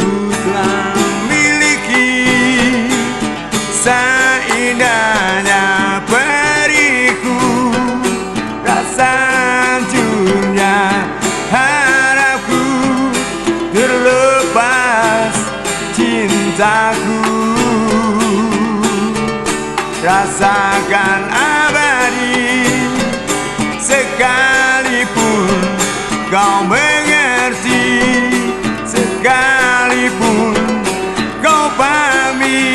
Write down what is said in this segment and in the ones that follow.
Ku telah miliki seindahnya periku, rasa hancurnya harapku terlepas cintaku. Rasakan abadi sekalipun kau mengerti, sekalipun kau pahami.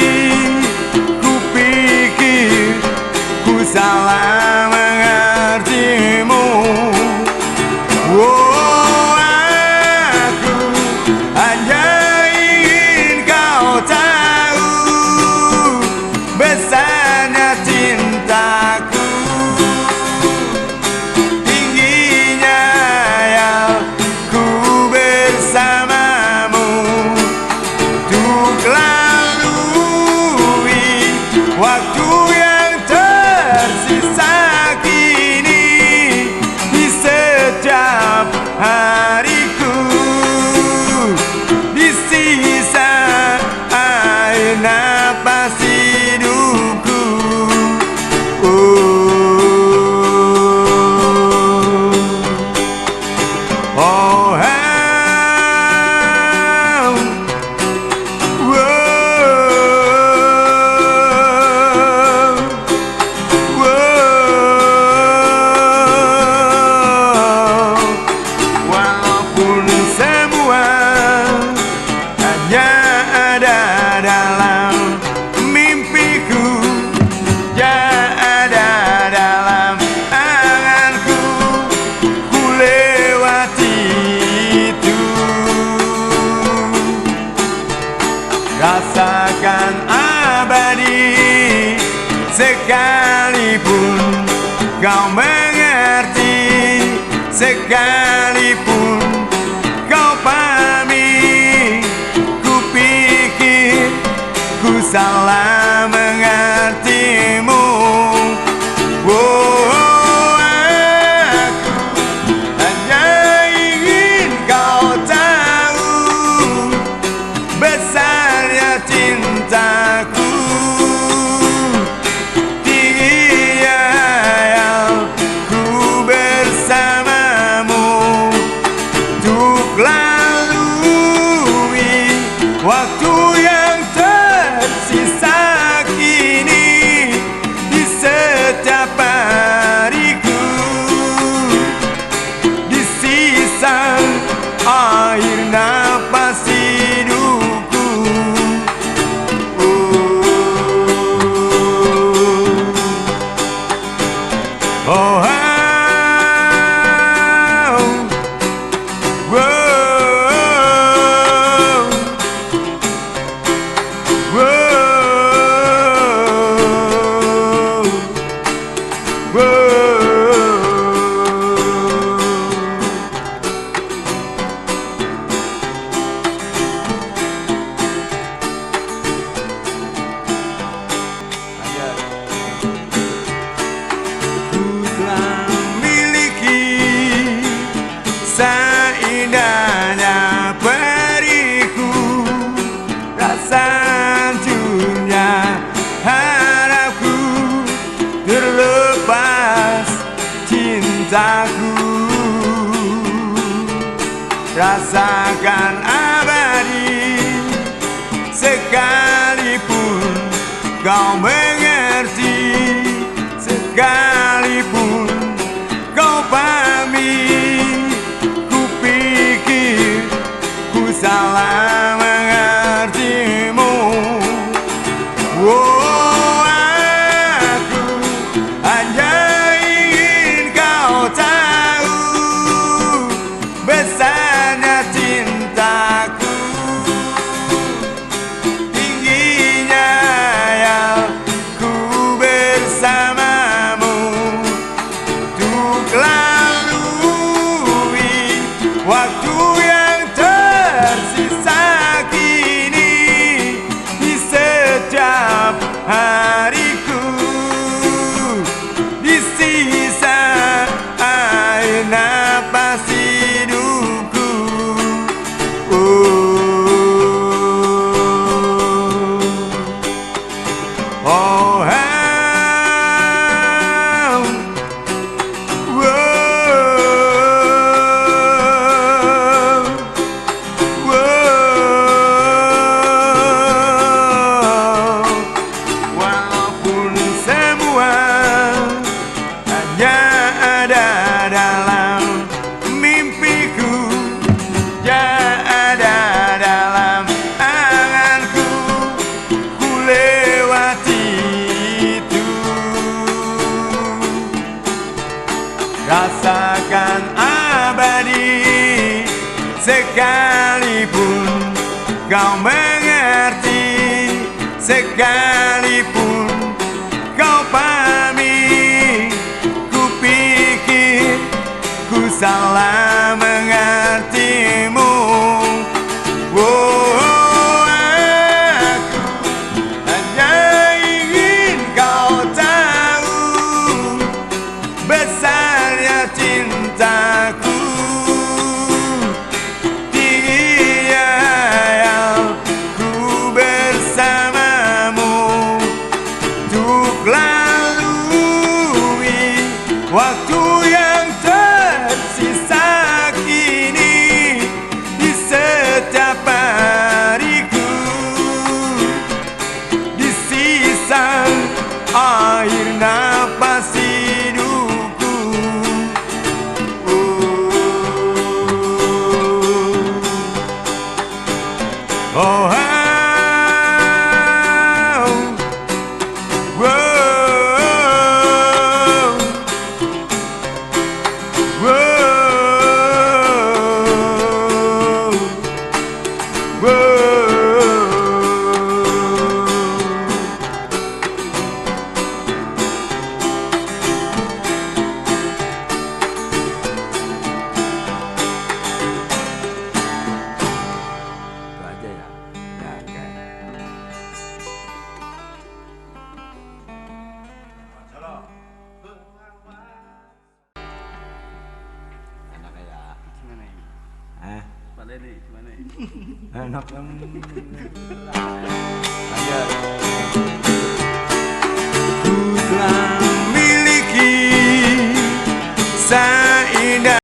Ku pikir ku salah mengertimu. Oh, aku hanya ingin kau tahu besarnya cintaku, tingginya yang ku bersamamu, untuk lalui waktu yang tersisa kini di setiap hariku, di sisa air napas hidupku. Oh, walaupun semua hanya ada dalam mimpiku, tak ada dalam anganku, ku lewati itu. Rasakan abadi sekalipun kau mengerti, sekalipun kau pahami. Ku pikir ku salah mengertimu. Oh, aku hanya ingin kau tahu besarnya cintaku, tingginya yang ku bersamamu, untuk lalui waktu yang tersisa kini di setiap hariku, di sisa air napas hidupku. Oh, seindahnya periku, rasa hancurnya harapku terlepas cintaku. Rasakan abadi sekalipun kau mengerti, sekalipun kau pahami. Salah mengertimu. Oh, aku hanya ingin kau tahu besarnya cintaku, tingginya yang ku bersamamu, untuk lalui waktu yang tersisa kini di setiap hariku, di sisa air napas hidupku. Oh. sekalipun kau mengerti, sekalipun kau pahami, ku pikir ku salah mengertimu. Oh, aku hanya ingin kau tahu besarnya cintaku, tingginya hayalku bersamamu, untuk lalui waktu yang tersisa kini di setiap hariku, di sisa air nafas hidupku. Oh, enak. Lanjut.